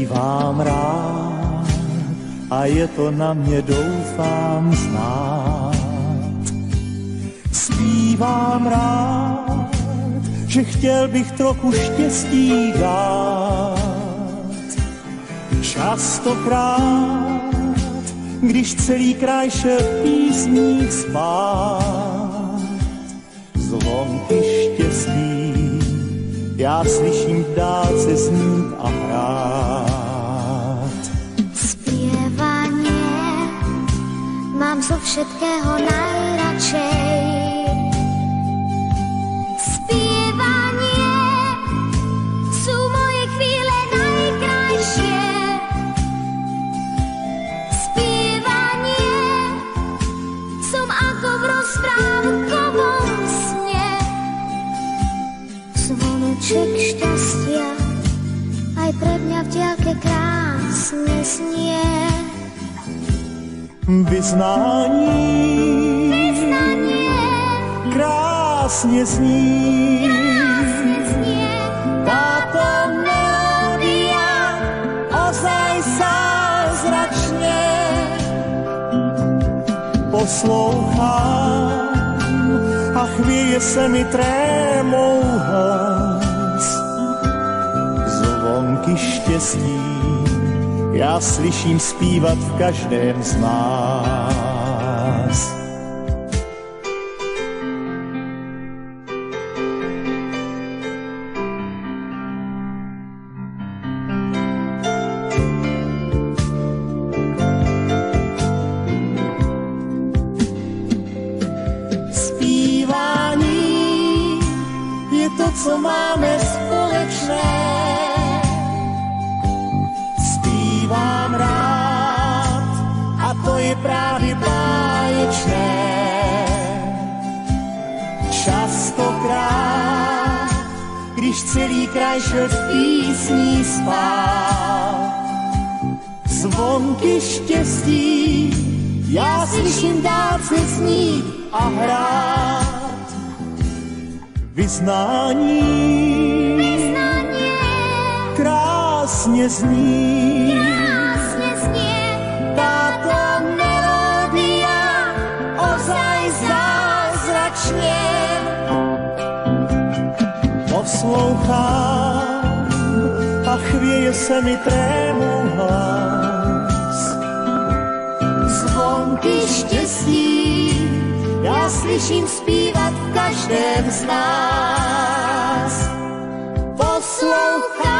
Zpívám rád a je to na mě, doufám, znát. Zpívám rád, že chtěl bych trochu štěstí dát. Častokrát, když celý kraj šel v písních spát, zvonky štěstí já slyším v dálce znít a hrát. Zpěvanie mám zo všetkého najradšej. Zpěvanie sú moje chvíle najkrajšie. Zpěvanie som ako v rozprávkovom sne. Zvoneček šťastia aj pre mňa v diaľke krásne znie. Vyznanie krásne zní. Táto melódia ozaj zázračne poslouchám a chvěje se mi trémou hlas. Zvonky štěstí já slyším zpívat v každém z nás. Zpívání je to, co máme společné. Zpívám rád a to je právě báječné. Častokrát, když celý kraj šel v písní spát, zvonky štěstí já slyším dálce znít a hrát. Vyznání krásně zní. Táto melódia ozaj zázračně poslouchám a chvěje se mi trémou hlas. Zvonky štěstí já slyším zpívat v každém z nás. Poslouchám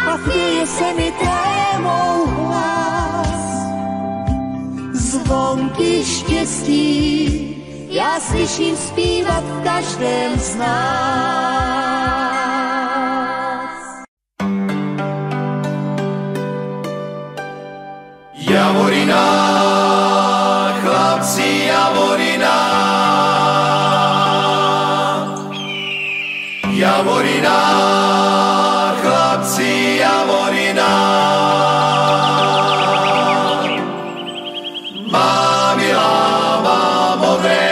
a chvěje se mi trémou hlas. Zvonky štěstí já slyším zpívat v každém z nás. Javorina, chlapci, Javorina. Javorina, chlapci, Javorina. Má milá, má modré,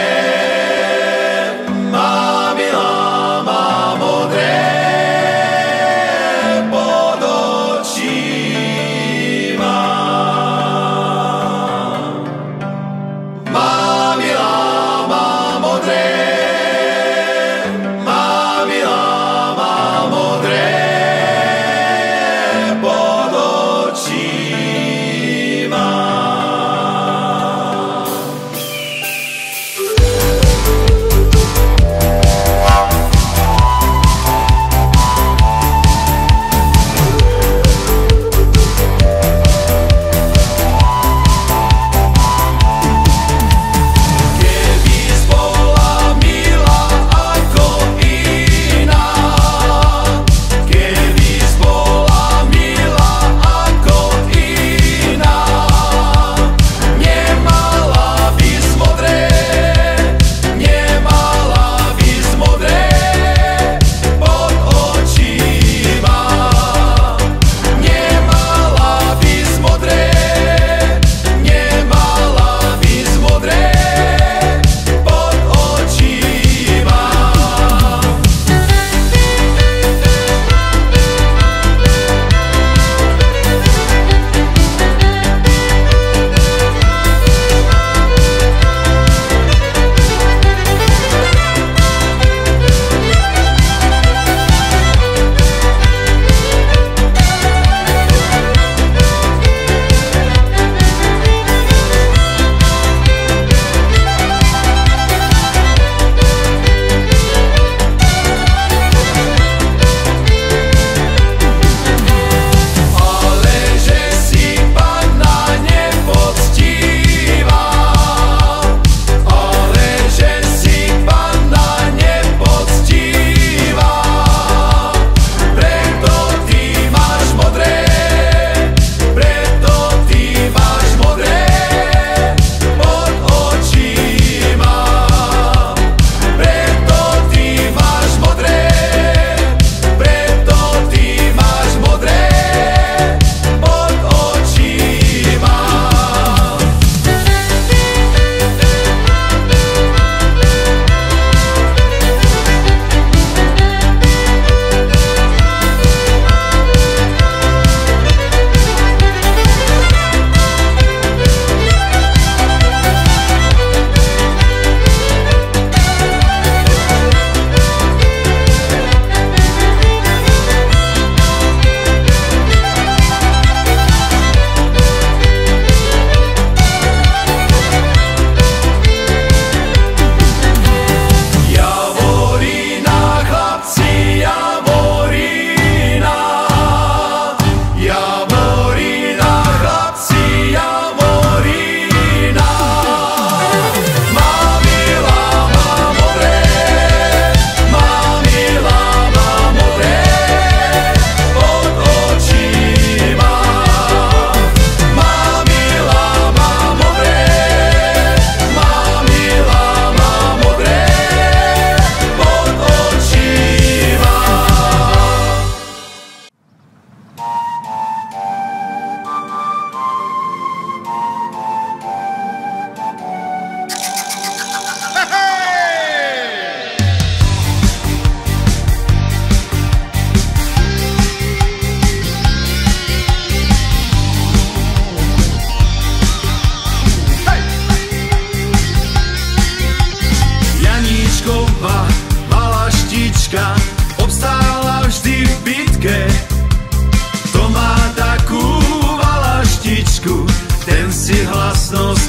má milá, má modré pod očima. Má milá, má modré, má milá, má modré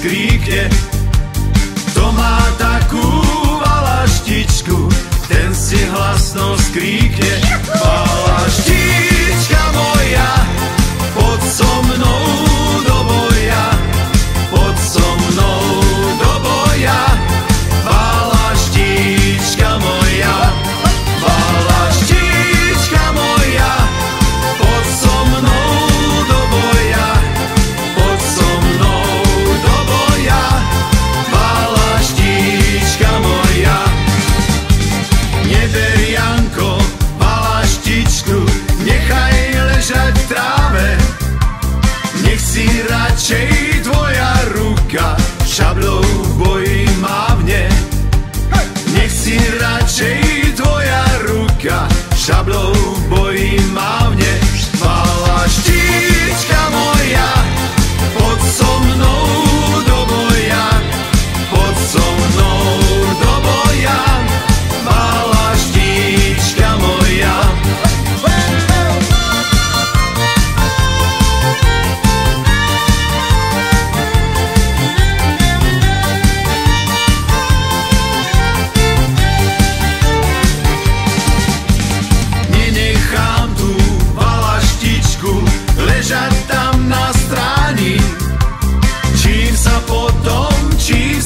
skríkne. Kto má takú valaštičku, ten si hlasno skríkne. Valaštička moja, poď so mnou do boja, poď so mnou do boja. Valaštička moja, valaštička moja, poď so mnou do boja, poď so mnou do boja. Valaštička moja, neber Janko valaštičku, nechaj ležať v tráve. Nech si radšej tvoja ruka šablou v boji mávne. Nech si radšej tvoja ruka šablou v boji mávne. Valaštička moja, poď so mnou do boja, poď so mnou do boja. Valaštička moja. Nenechám tú valaštičku ležať tam na stráni. Čím sa potom, čím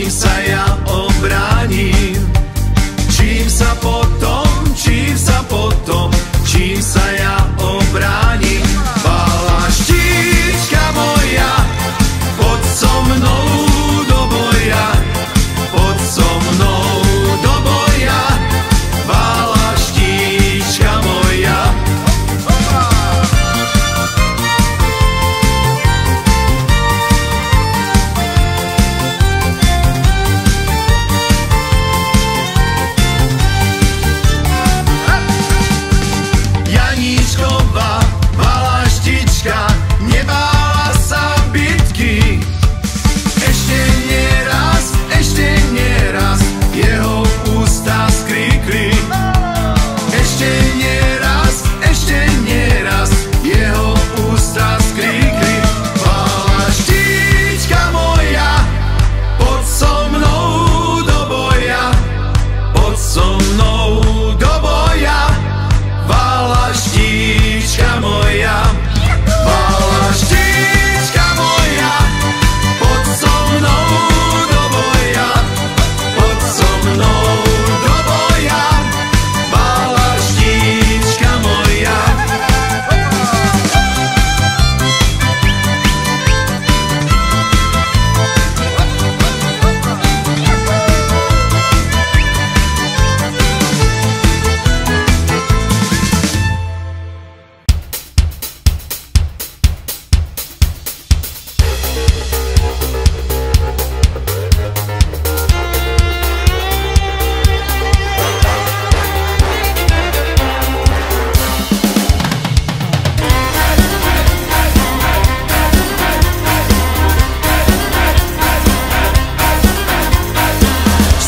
sa ja obránim. Čím sa potom, čím sa ja obránim. Valaštička moja, poď so mnou do boja, poď so mnou do boja. Valaštička moja. Janíčková valaštička nebála sa bitky. Ešte nieraz jeho ústa skríkli. Ešte nieraz jeho ústa skríkli. Valaštička moja, poď so mnou do boja, poď so mnou do boja. Valaštička moja, valaštička moja, poď so mnou do boja, poď so mnou do boja. Valaštička moja.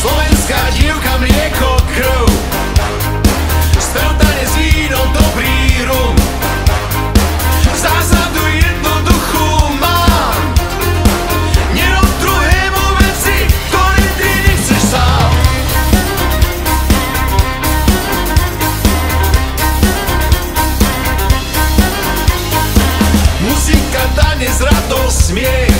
Slovenská dievka, mlieko, krv, spev, tanec, víno, dobrý rum. Zásadu jednoduchú mám, nerob druhému veci, ktoré ty nechceš sám. Muzika, tanec, radosť, smiech,